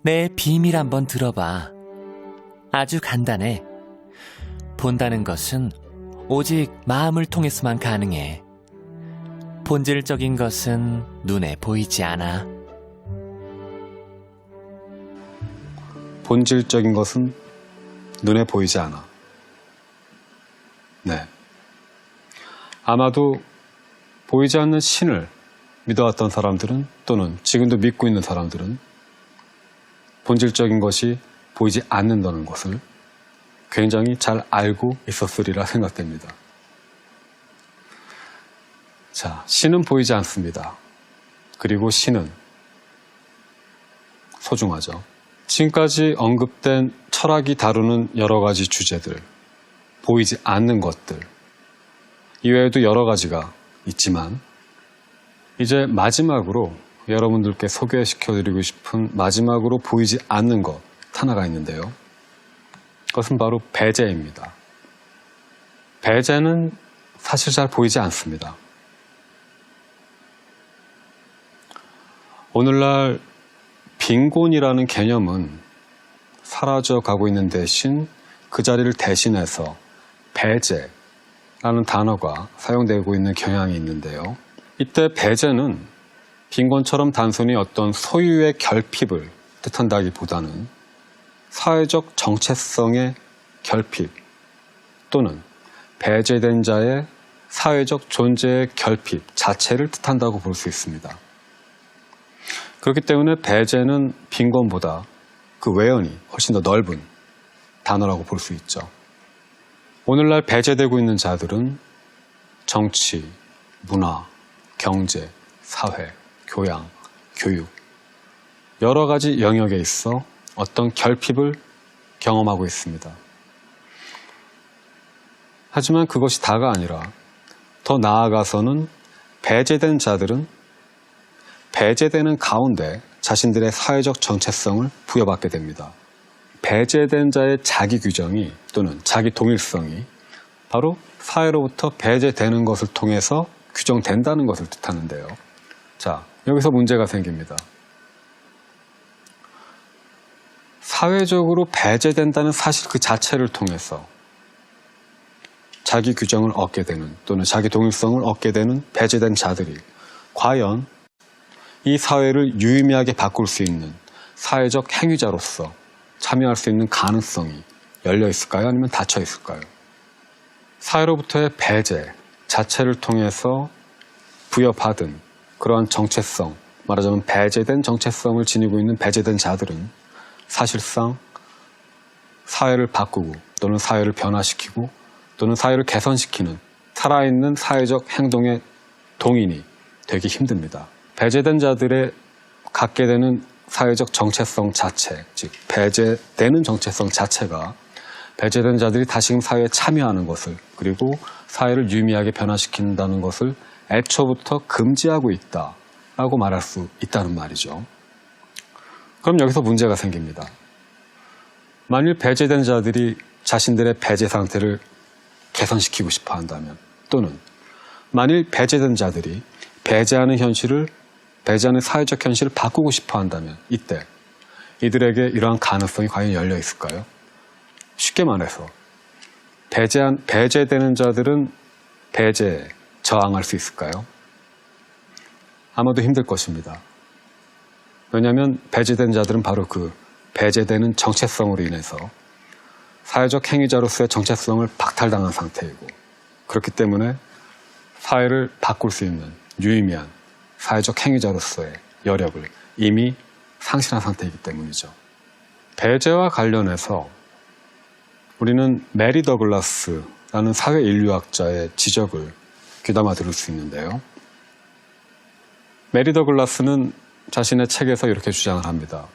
내 비밀 한번 들어봐. 아주 간단해. 본다는 것은 오직 마음을 통해서만 가능해. 본질적인 것은 눈에 보이지 않아. 본질적인 것은 눈에 보이지 않아. 네. 아마도 보이지 않는 신을 믿어왔던 사람들은, 또는 지금도 믿고 있는 사람들은 본질적인 것이 보이지 않는다는 것을 굉장히 잘 알고 있었으리라 생각됩니다. 자, 신은 보이지 않습니다. 그리고 신은 소중하죠. 지금까지 언급된 철학이 다루는 여러 가지 주제들, 보이지 않는 것들, 이외에도 여러 가지가 있지만, 이제 마지막으로 여러분들께 소개시켜드리고 싶은 마지막으로 보이지 않는 것 하나가 있는데요. 그것은 바로 배제입니다. 배제는 사실 잘 보이지 않습니다. 오늘날 빈곤이라는 개념은 사라져 가고 있는 대신 그 자리를 대신해서 배제라는 단어가 사용되고 있는 경향이 있는데요. 이때 배제는 빈곤처럼 단순히 어떤 소유의 결핍을 뜻한다기보다는 사회적 정체성의 결핍, 또는 배제된 자의 사회적 존재의 결핍 자체를 뜻한다고 볼 수 있습니다. 그렇기 때문에 배제는 빈곤보다 그 외연이 훨씬 더 넓은 단어라고 볼 수 있죠. 오늘날 배제되고 있는 자들은 정치, 문화, 경제, 사회, 교양, 교육, 여러 가지 영역에 있어 어떤 결핍을 경험하고 있습니다. 하지만 그것이 다가 아니라 더 나아가서는 배제된 자들은 배제되는 가운데 자신들의 사회적 정체성을 부여받게 됩니다. 배제된 자의 자기 규정이, 또는 자기 동일성이 바로 사회로부터 배제되는 것을 통해서 규정된다는 것을 뜻하는데요. 자, 여기서 문제가 생깁니다. 사회적으로 배제된다는 사실 그 자체를 통해서 자기 규정을 얻게 되는, 또는 자기 동일성을 얻게 되는 배제된 자들이 과연 이 사회를 유의미하게 바꿀 수 있는 사회적 행위자로서 참여할 수 있는 가능성이 열려 있을까요? 아니면 닫혀 있을까요? 사회로부터의 배제 자체를 통해서 부여받은 그러한 정체성, 말하자면 배제된 정체성을 지니고 있는 배제된 자들은 사실상 사회를 바꾸고, 또는 사회를 변화시키고, 또는 사회를 개선시키는 살아있는 사회적 행동의 동인이 되기 힘듭니다. 배제된 자들의 갖게 되는 사회적 정체성 자체, 즉 배제되는 정체성 자체가 배제된 자들이 다시금 사회에 참여하는 것을, 그리고 사회를 유의미하게 변화시킨다는 것을 애초부터 금지하고 있다라고 말할 수 있다는 말이죠. 그럼 여기서 문제가 생깁니다. 만일 배제된 자들이 자신들의 배제 상태를 개선시키고 싶어 한다면, 또는 만일 배제된 자들이 배제하는 사회적 현실을 바꾸고 싶어 한다면, 이때 이들에게 이러한 가능성이 과연 열려 있을까요? 쉽게 말해서 배제되는 자들은 배제에 저항할 수 있을까요? 아마도 힘들 것입니다. 왜냐하면 배제된 자들은 바로 그 배제되는 정체성으로 인해서 사회적 행위자로서의 정체성을 박탈당한 상태이고, 그렇기 때문에 사회를 바꿀 수 있는 유의미한 사회적 행위자로서의 여력을 이미 상실한 상태이기 때문이죠. 배제와 관련해서 우리는 메리 더글라스라는 사회인류학자의 지적을 귀담아 들을 수 있는데요. 메리 더글라스는 자신의 책에서 이렇게 주장을 합니다.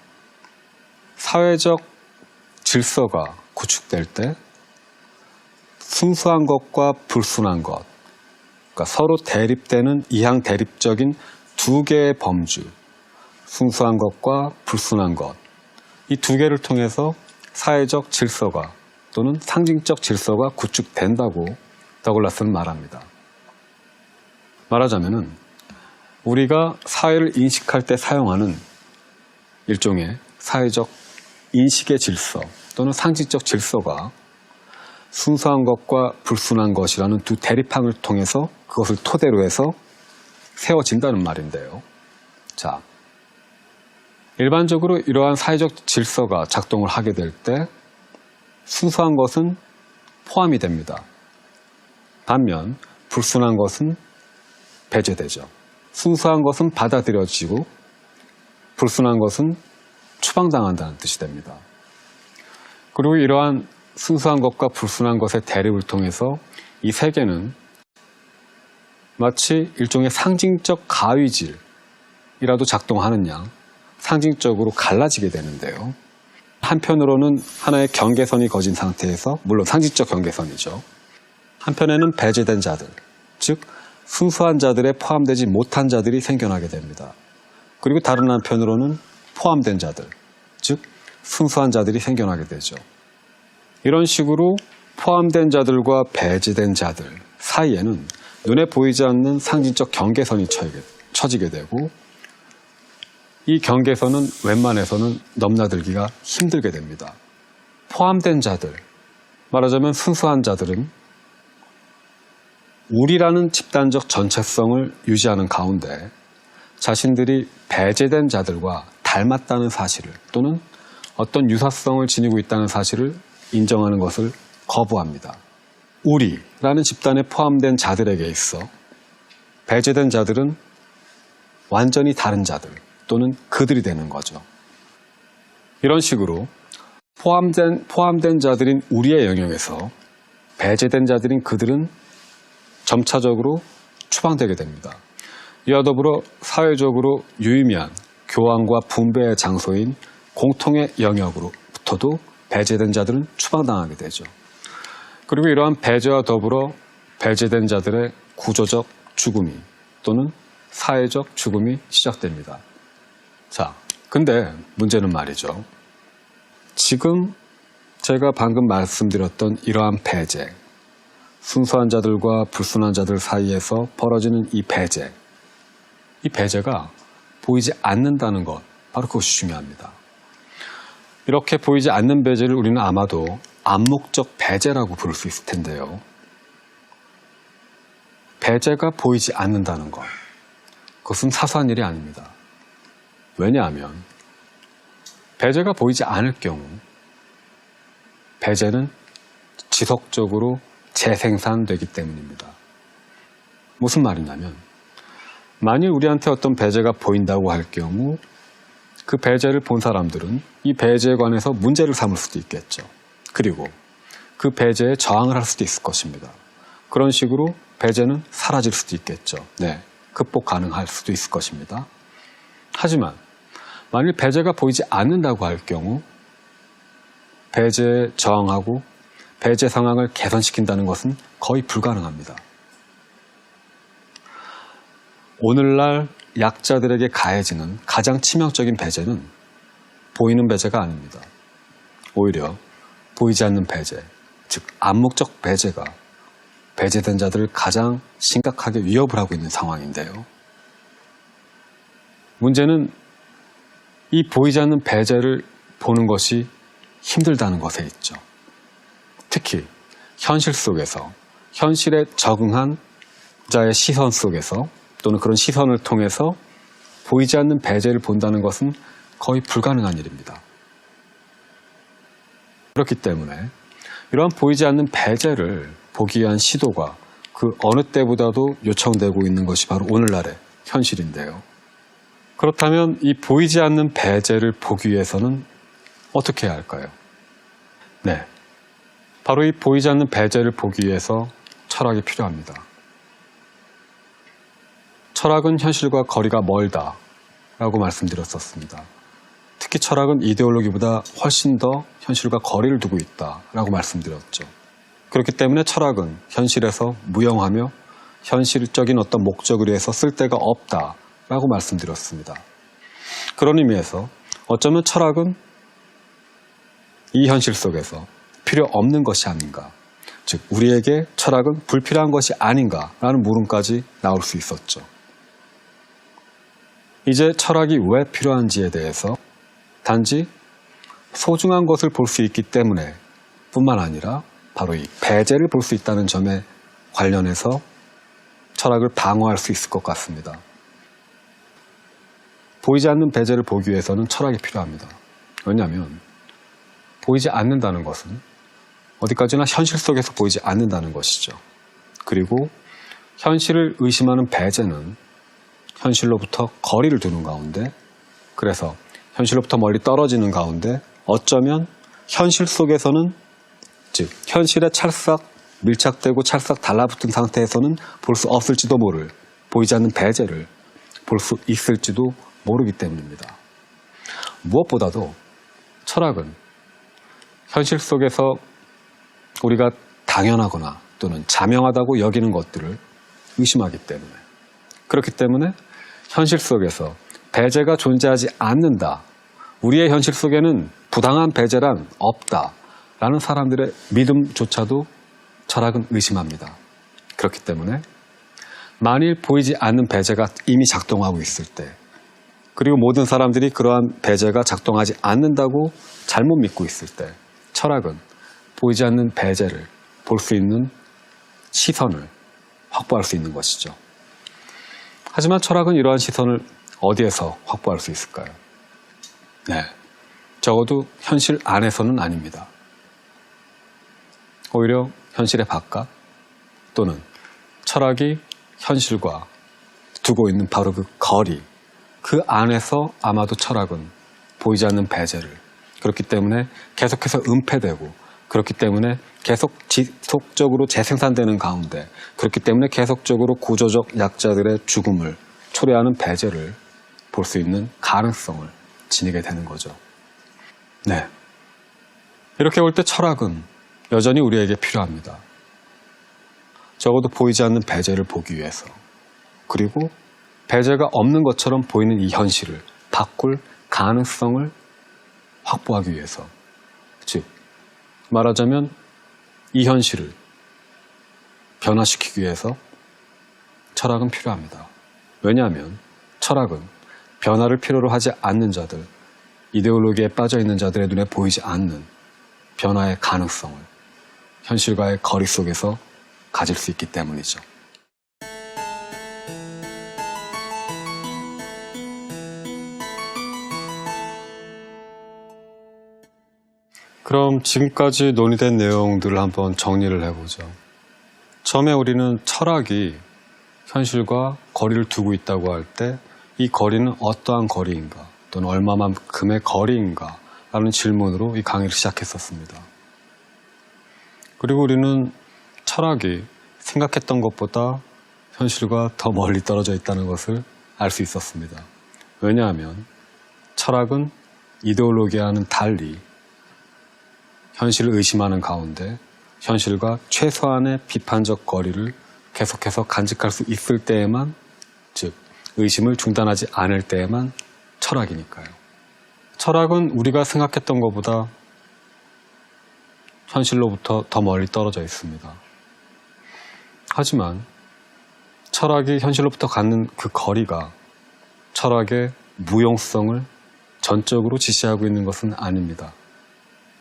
사회적 질서가 구축될 때 순수한 것과 불순한 것, 그러니까 서로 대립되는 이항 대립적인 두 개의 범주, 순수한 것과 불순한 것, 이 두 개를 통해서 사회적 질서가, 또는 상징적 질서가 구축된다고 더글라스는 말합니다. 말하자면은 우리가 사회를 인식할 때 사용하는 일종의 사회적 인식의 질서 또는 상징적 질서가 순수한 것과 불순한 것이라는 두 대립항을 통해서 그것을 토대로 해서 세워진다는 말인데요. 자, 일반적으로 이러한 사회적 질서가 작동을 하게 될 때 순수한 것은 포함이 됩니다. 반면 불순한 것은 배제되죠. 순수한 것은 받아들여지고 불순한 것은 추방당한다는 뜻이 됩니다. 그리고 이러한 순수한 것과 불순한 것의 대립을 통해서 이 세계는 마치 일종의 상징적 가위질이라도 작동하는 양 상징적으로 갈라지게 되는데요. 한편으로는 하나의 경계선이 거진 상태에서, 물론 상징적 경계선이죠. 한편에는 배제된 자들, 즉 순수한 자들에 포함되지 못한 자들이 생겨나게 됩니다. 그리고 다른 한편으로는 포함된 자들, 즉 순수한 자들이 생겨나게 되죠. 이런 식으로 포함된 자들과 배제된 자들 사이에는 눈에 보이지 않는 상징적 경계선이 쳐지게 되고, 이 경계선은 웬만해서는 넘나들기가 힘들게 됩니다. 포함된 자들, 말하자면 순수한 자들은 우리라는 집단적 전체성을 유지하는 가운데 자신들이 배제된 자들과 닮았다는 사실을 또는 어떤 유사성을 지니고 있다는 사실을 인정하는 것을 거부합니다. 우리라는 집단에 포함된 자들에게 있어 배제된 자들은 완전히 다른 자들 또는 그들이 되는 거죠. 이런 식으로 포함된 자들인 우리의 영역에서 배제된 자들인 그들은 점차적으로 추방되게 됩니다. 이와 더불어 사회적으로 유의미한 교환과 분배의 장소인 공통의 영역으로부터도 배제된 자들은 추방당하게 되죠. 그리고 이러한 배제와 더불어 배제된 자들의 구조적 죽음이 또는 사회적 죽음이 시작됩니다. 자, 근데 문제는 말이죠. 지금 제가 방금 말씀드렸던 이러한 배제, 순수한 자들과 불순한 자들 사이에서 벌어지는 이 배제가 보이지 않는다는 것, 바로 그것이 중요합니다. 이렇게 보이지 않는 배제를 우리는 아마도 암묵적 배제라고 부를 수 있을 텐데요. 배제가 보이지 않는다는 것, 그것은 사소한 일이 아닙니다. 왜냐하면 배제가 보이지 않을 경우 배제는 지속적으로 재생산되기 때문입니다. 무슨 말이냐면, 만일 우리한테 어떤 배제가 보인다고 할 경우 그 배제를 본 사람들은 이 배제에 관해서 문제를 삼을 수도 있겠죠. 그리고 그 배제에 저항을 할 수도 있을 것입니다. 그런 식으로 배제는 사라질 수도 있겠죠. 네, 극복 가능할 수도 있을 것입니다. 하지만 만일 배제가 보이지 않는다고 할 경우 배제에 저항하고 배제 상황을 개선시킨다는 것은 거의 불가능합니다. 오늘날 약자들에게 가해지는 가장 치명적인 배제는 보이는 배제가 아닙니다. 오히려 보이지 않는 배제, 즉 암묵적 배제가 배제된 자들을 가장 심각하게 위협을 하고 있는 상황인데요. 문제는 이 보이지 않는 배제를 보는 것이 힘들다는 것에 있죠. 특히 현실 속에서, 현실에 적응한 자의 시선 속에서 또는 그런 시선을 통해서 보이지 않는 배제를 본다는 것은 거의 불가능한 일입니다. 그렇기 때문에 이러한 보이지 않는 배제를 보기 위한 시도가 그 어느 때보다도 요청되고 있는 것이 바로 오늘날의 현실인데요. 그렇다면 이 보이지 않는 배제를 보기 위해서는 어떻게 해야 할까요? 네, 바로 이 보이지 않는 배제를 보기 위해서 철학이 필요합니다. 철학은 현실과 거리가 멀다 라고 말씀드렸었습니다. 특히 철학은 이데올로기보다 훨씬 더 현실과 거리를 두고 있다 라고 말씀드렸죠. 그렇기 때문에 철학은 현실에서 무용하며 현실적인 어떤 목적을 위해서 쓸데가 없다 라고 말씀드렸습니다. 그런 의미에서 어쩌면 철학은 이 현실 속에서 필요 없는 것이 아닌가, 즉 우리에게 철학은 불필요한 것이 아닌가라는 물음까지 나올 수 있었죠. 이제 철학이 왜 필요한지에 대해서 단지 소중한 것을 볼 수 있기 때문에 뿐만 아니라 바로 이 배제를 볼 수 있다는 점에 관련해서 철학을 방어할 수 있을 것 같습니다. 보이지 않는 배제를 보기 위해서는 철학이 필요합니다. 왜냐하면 보이지 않는다는 것은 어디까지나 현실 속에서 보이지 않는다는 것이죠. 그리고 현실을 의심하는 배제는 현실로부터 거리를 두는 가운데, 그래서 현실로부터 멀리 떨어지는 가운데 어쩌면 현실 속에서는, 즉 현실에 찰싹 밀착되고 찰싹 달라붙은 상태에서는 볼 수 없을지도 모를 보이지 않는 배제를 볼 수 있을지도 모르기 때문입니다. 무엇보다도 철학은 현실 속에서 우리가 당연하거나 또는 자명하다고 여기는 것들을 의심하기 때문에, 그렇기 때문에 현실 속에서 배제가 존재하지 않는다, 우리의 현실 속에는 부당한 배제란 없다 라는 사람들의 믿음조차도 철학은 의심합니다. 그렇기 때문에 만일 보이지 않는 배제가 이미 작동하고 있을 때, 그리고 모든 사람들이 그러한 배제가 작동하지 않는다고 잘못 믿고 있을 때, 철학은 보이지 않는 배제를 볼 수 있는 시선을 확보할 수 있는 것이죠. 하지만 철학은 이러한 시선을 어디에서 확보할 수 있을까요? 네, 적어도 현실 안에서는 아닙니다. 오히려 현실의 바깥, 또는 철학이 현실과 두고 있는 바로 그 거리, 그 안에서 아마도 철학은 보이지 않는 배제를, 그렇기 때문에 계속해서 은폐되고, 그렇기 때문에 계속 지속적으로 재생산되는 가운데, 그렇기 때문에 계속적으로 구조적 약자들의 죽음을 초래하는 배제를 볼 수 있는 가능성을 지니게 되는 거죠. 네, 이렇게 볼 때 철학은 여전히 우리에게 필요합니다. 적어도 보이지 않는 배제를 보기 위해서, 그리고 배제가 없는 것처럼 보이는 이 현실을 바꿀 가능성을 확보하기 위해서, 즉 말하자면 이 현실을 변화시키기 위해서 철학은 필요합니다. 왜냐하면 철학은 변화를 필요로 하지 않는 자들, 이데올로기에 빠져 있는 자들의 눈에 보이지 않는 변화의 가능성을 현실과의 거리 속에서 가질 수 있기 때문이죠. 그럼 지금까지 논의된 내용들을 한번 정리를 해보죠. 처음에 우리는 철학이 현실과 거리를 두고 있다고 할 때 이 거리는 어떠한 거리인가, 또는 얼마만큼의 거리인가 라는 질문으로 이 강의를 시작했었습니다. 그리고 우리는 철학이 생각했던 것보다 현실과 더 멀리 떨어져 있다는 것을 알 수 있었습니다. 왜냐하면 철학은 이데올로기와는 달리 현실을 의심하는 가운데 현실과 최소한의 비판적 거리를 계속해서 간직할 수 있을 때에만, 즉 의심을 중단하지 않을 때에만 철학이니까요. 철학은 우리가 생각했던 것보다 현실로부터 더 멀리 떨어져 있습니다. 하지만 철학이 현실로부터 갖는 그 거리가 철학의 무용성을 전적으로 지시하고 있는 것은 아닙니다.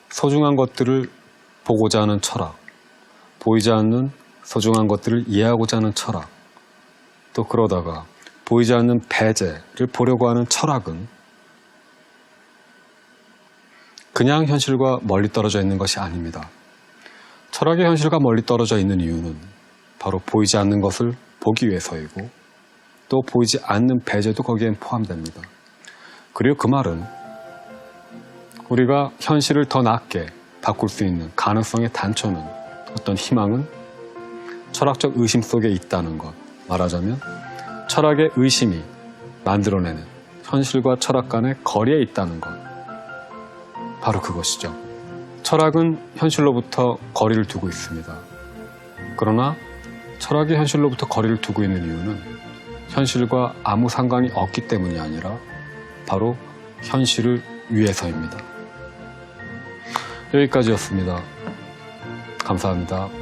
소중한 것들을 보고자 하는 철학, 보이지 않는 소중한 것들을 이해하고자 하는 철학, 또 그러다가 보이지 않는 배제를 보려고 하는 철학은 그냥 현실과 멀리 떨어져 있는 것이 아닙니다. 철학이 현실과 멀리 떨어져 있는 이유는 바로 보이지 않는 것을 보기 위해서이고, 또 보이지 않는 배제도 거기엔 포함됩니다. 그리고 그 말은 우리가 현실을 더 낮게 바꿀 수 있는 가능성의 단초는, 어떤 희망은 철학적 의심 속에 있다는 것, 말하자면 철학의 의심이 만들어내는 현실과 철학 간의 거리에 있다는 것, 바로 그것이죠. 철학은 현실로부터 거리를 두고 있습니다. 그러나 철학이 현실로부터 거리를 두고 있는 이유는 현실과 아무 상관이 없기 때문이 아니라 바로 현실을 위해서입니다. 여기까지였습니다. 감사합니다.